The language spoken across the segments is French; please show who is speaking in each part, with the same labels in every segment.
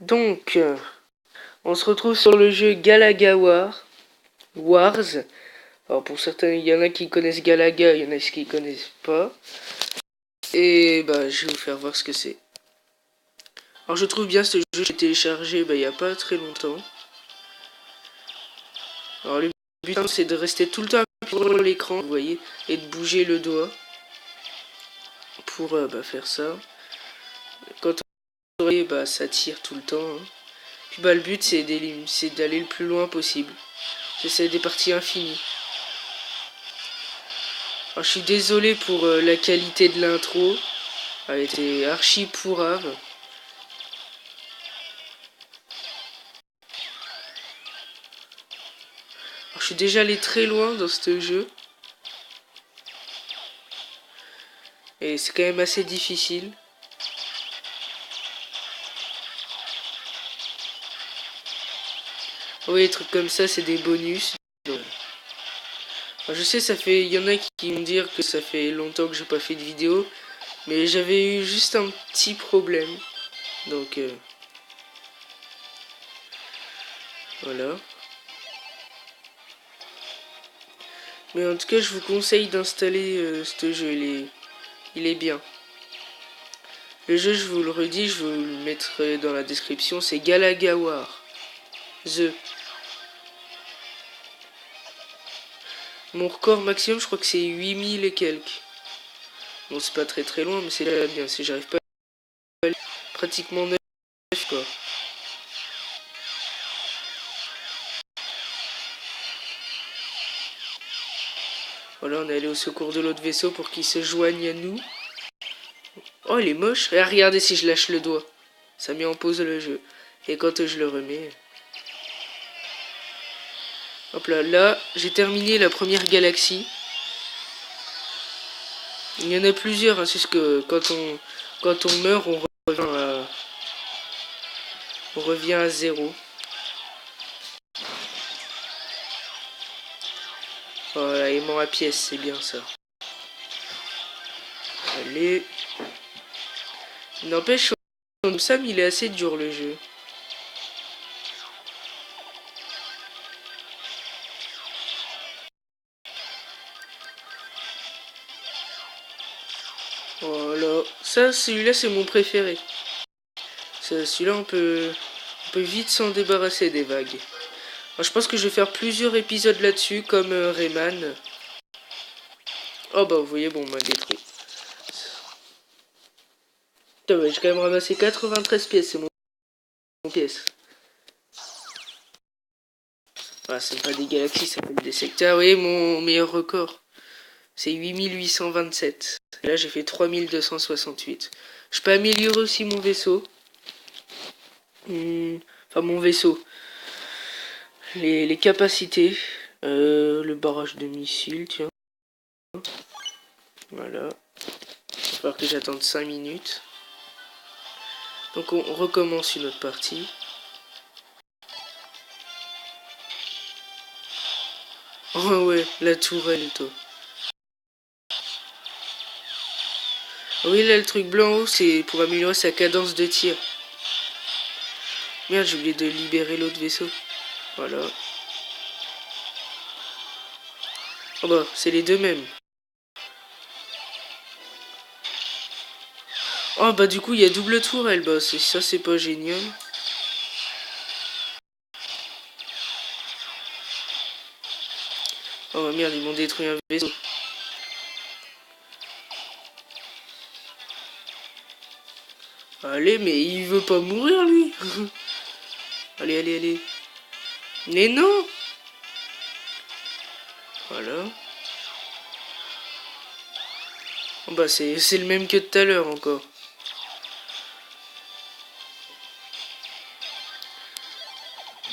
Speaker 1: Donc, on se retrouve sur le jeu Galaga Wars. Alors pour certains, il y en a qui connaissent Galaga, il y en a qui connaissent pas. Et bah, je vais vous faire voir ce que c'est. Alors je trouve bien ce jeu, j'ai téléchargé il y a pas très longtemps. Alors le but c'est de rester tout le temps sur l'écran, vous voyez, et de bouger le doigt pour faire ça. Quand on voit, ça tire tout le temps. Hein. Puis le but c'est d'aller le plus loin possible. J'essaie des parties infinies. Alors, je suis désolé pour la qualité de l'intro. Elle était archi pourrave. Alors, je suis déjà allé très loin dans ce jeu. Et c'est quand même assez difficile. Oui, des trucs comme ça, c'est des bonus. Donc, je sais, il y en a qui vont dire que ça fait longtemps que j'ai pas fait de vidéo. Mais j'avais eu juste un petit problème. Donc, voilà. Mais en tout cas, je vous conseille d'installer ce jeu. Il est bien. Le jeu, je vous le redis, je vous le mettrai dans la description. C'est Galaga War. Mon record maximum, je crois que c'est 8000 et quelques. Bon, c'est pas très loin, mais c'est là bien. Si j'arrive pas à aller pratiquement 9, quoi. Voilà, on est allé au secours de l'autre vaisseau pour qu'il se joigne à nous. Oh, il est moche. Et regardez si je lâche le doigt. Ça met en pause le jeu. Et quand je le remets... Hop là, là, j'ai terminé la première galaxie. Il y en a plusieurs, hein, c'est ce que quand on meurt, on revient à zéro. Voilà, aimant à pièce, c'est bien ça. Allez. N'empêche, Sam, il est assez dur le jeu. Voilà. Ça, celui-là, c'est mon préféré. Celui-là, on peut vite s'en débarrasser des vagues. Alors, je pense que je vais faire plusieurs épisodes là-dessus, comme Rayman. Oh bah, vous voyez, bon, on m'a détruit. Putain, ouais, j'ai quand même ramassé 93 pièces, c'est mon pièce. Ah, c'est pas des galaxies, ça s'appelle des secteurs. Vous voyez, mon meilleur record, c'est 8827. Là, j'ai fait 3268. Je peux améliorer aussi mon vaisseau. Enfin, mon vaisseau. Les capacités. Le barrage de missiles, tiens. Voilà. Il va falloir que j'attende 5 minutes. Donc, on recommence une autre partie. Oh ouais, la tourelle, toi. Oui, là, le truc blanc haut, c'est pour améliorer sa cadence de tir. Merde, j'ai oublié de libérer l'autre vaisseau. Voilà. Oh bah, c'est les deux mêmes. Oh bah, du coup, il y a double tourelle, bah, ça, c'est pas génial. Oh merde, ils m'ont détruit un vaisseau. Allez, mais il veut pas mourir, lui. Allez, allez, allez. Mais non. Voilà. Oh bah, c'est le même que tout à l'heure, encore.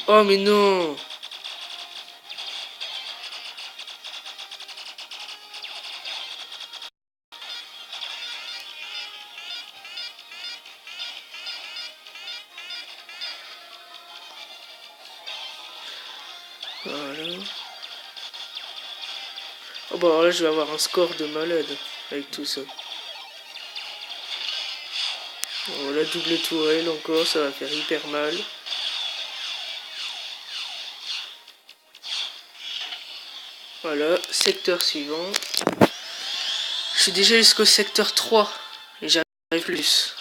Speaker 1: Oh, mais non. Voilà. Oh bah, alors là, je vais avoir un score de malade avec tout ça. Oh, la double tourelle encore, ça va faire hyper mal. Voilà, secteur suivant. Je suis déjà jusqu'au secteur 3 et j'arrive plus.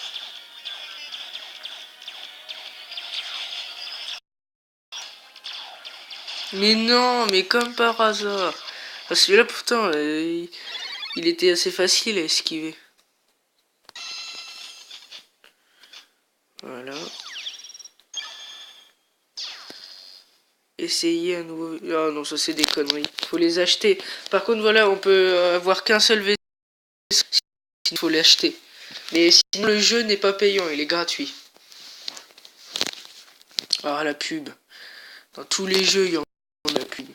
Speaker 1: Mais non, mais comme par hasard. Ah, celui-là pourtant, il était assez facile à esquiver. Voilà. Essayer un nouveau... Ah non, ça c'est des conneries. Faut les acheter. Par contre, voilà, on peut avoir qu'un seul vaisseau. Il faut l'acheter. Mais sinon, le jeu n'est pas payant, il est gratuit. Ah, la pub. Dans tous les jeux, il y en a la pub.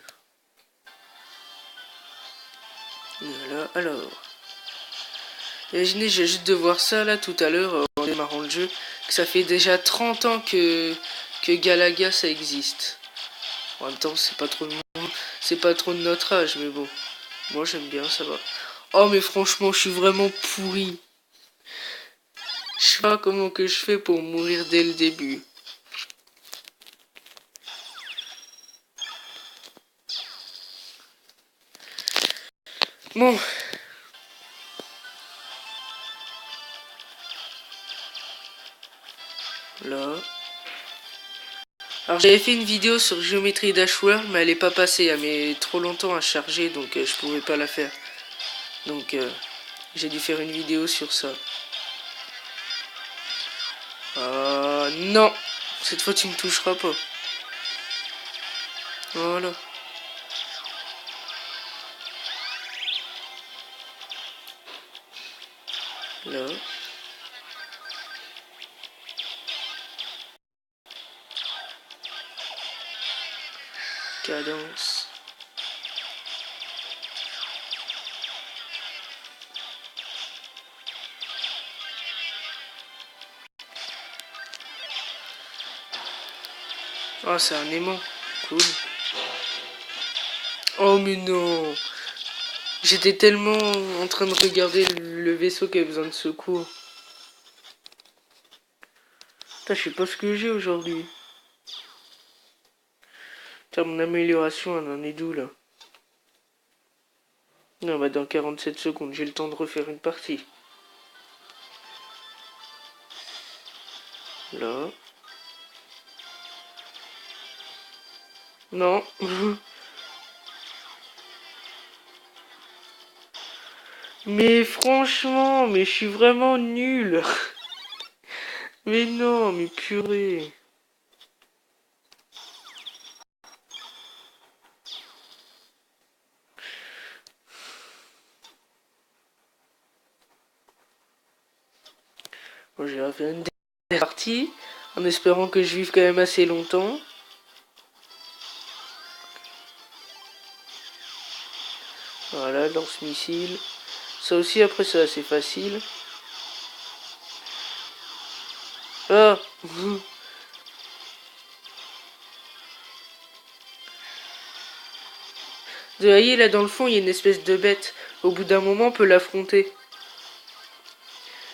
Speaker 1: Voilà, alors. Imaginez, j'ai juste de voir ça là tout à l'heure en démarrant le jeu. Que ça fait déjà 30 ans que Galaga ça existe. En même temps, c'est pas trop de monde, c'est pas trop de notre âge, mais bon. Moi j'aime bien, ça va. Oh mais franchement, je suis vraiment pourri. Je sais pas comment que je fais pour mourir dès le début. Bon. Là. Alors j'avais fait une vidéo sur Geometry Dash World, mais elle est pas passée. Elle met trop longtemps à charger, donc je pouvais pas la faire. Donc j'ai dû faire une vidéo sur ça. Non. Cette fois tu me toucheras pas. Voilà. Là. Cadence. Ah, c'est un aimant. Cool. Oh, mais non. J'étais tellement en train de regarder le vaisseau qui avait besoin de secours. Putain, je sais pas ce que j'ai aujourd'hui. Putain, mon amélioration, elle en est d'où, là? Non, bah dans 47 secondes, j'ai le temps de refaire une partie. Là. Non. Mais franchement, mais je suis vraiment nul. Mais non, mais purée. Bon, j'ai refait une dernière partie, en espérant que je vive quand même assez longtemps. Voilà, lance-missile. Ça aussi, après, c'est assez facile. Ah. Vous voyez, là, dans le fond, il y a une espèce de bête. Au bout d'un moment, on peut l'affronter.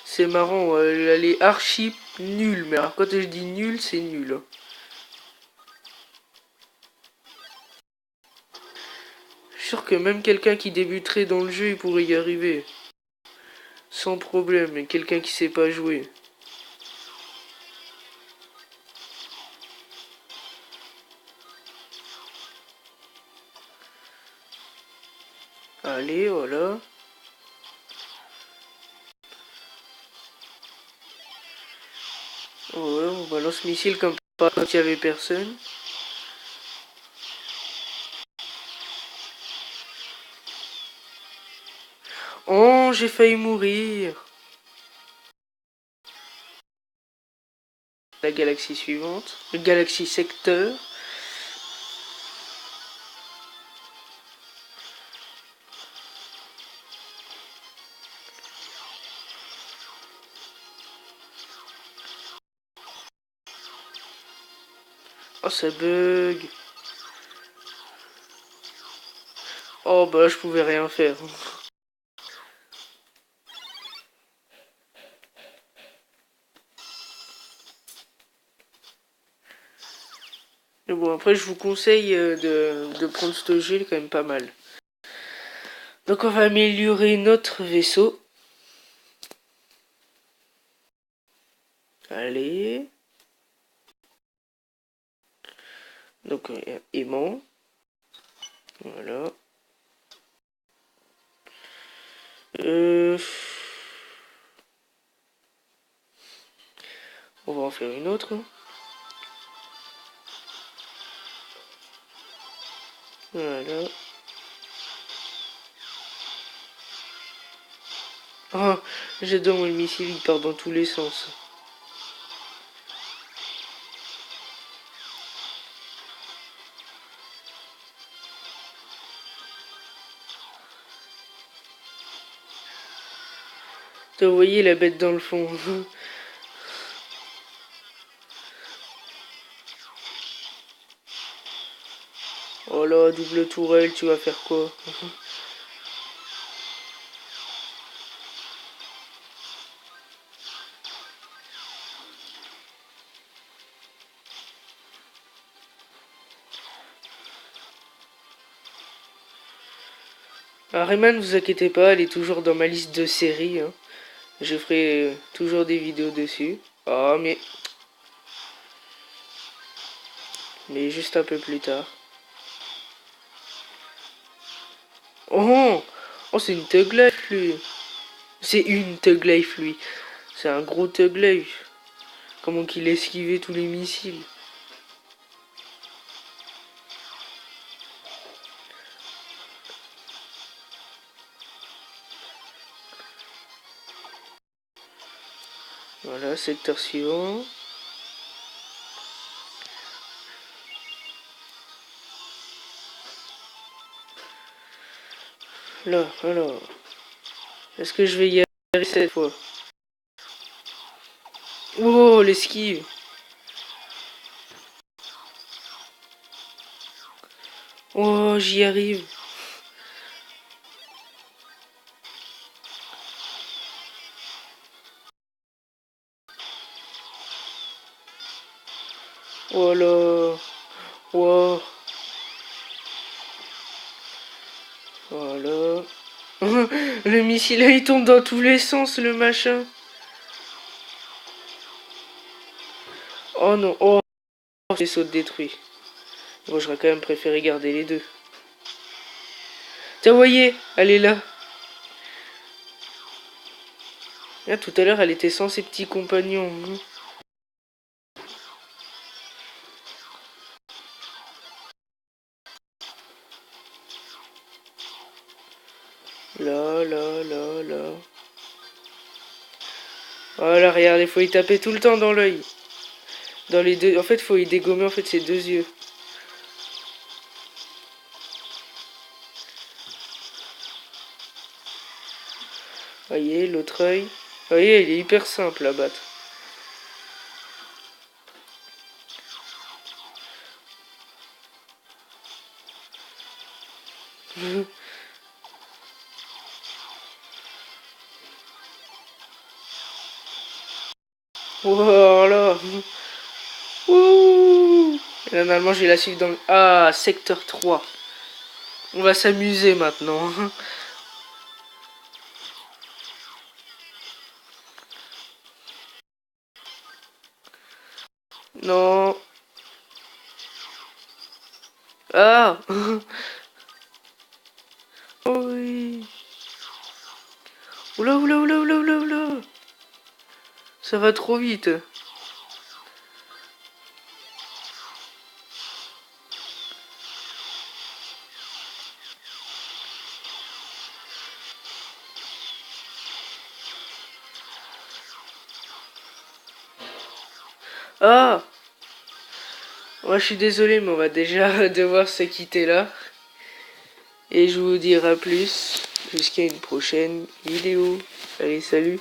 Speaker 1: C'est marrant, elle est archi nulle. Mais alors, quand je dis nul, c'est nul. Je suis sûr que même quelqu'un qui débuterait dans le jeu, il pourrait y arriver. Sans problème, mais quelqu'un qui sait pas jouer. Allez, voilà. Oh ouais, on balance missile comme pas quand il y avait personne. Oh, j'ai failli mourir. La galaxie suivante. Le galaxie secteur. Oh, ça bug. Oh, bah, je pouvais rien faire. Mais bon, après, je vous conseille de prendre ce jeu, il est quand même pas mal. Donc, on va améliorer notre vaisseau. Allez. Donc, aimant. Voilà. On va en faire une autre. Voilà. Oh, j'adore mon missile, il part dans tous les sens. Vous voyez la bête dans le fond. Oh là, double tourelle, tu vas faire quoi? Ah, Rayman, vous inquiétez pas, elle est toujours dans ma liste de séries. Hein. Je ferai toujours des vidéos dessus. Ah, mais juste un peu plus tard. Oh, oh c'est une Thug Life, lui. C'est une Thug Life, lui. C'est un gros Thug Life. Comment qu'il esquivait tous les missiles. Voilà, secteur suivant. Là, alors. Est-ce que je vais y arriver cette fois? Oh, l'esquive. Oh, j'y arrive. Oh là. Oh. Voilà. Le missile, il tombe dans tous les sens, le machin. Oh non. Oh, les sauts détruits. Bon, j'aurais quand même préféré garder les deux. Tiens, voyez, elle est là. Là, tout à l'heure, elle était sans ses petits compagnons. Là, là, là, là. Voilà, regarde, il faut y taper tout le temps dans l'œil. Dans les deux. En fait, il faut y dégommer en fait ses deux yeux. Voyez, l'autre œil. Voyez, il est hyper simple à battre. Voilà. Ouh. Et là, normalement, je vais la suivre dans le... Ah, secteur 3. On va s'amuser maintenant. Non. Ah. Oui. Oula, oula, oula, oula, oula, oula. Ça va trop vite. Ah. Moi, je suis désolé, mais on va déjà devoir se quitter là. Et je vous dirai à plus. Jusqu'à une prochaine vidéo. Allez, salut.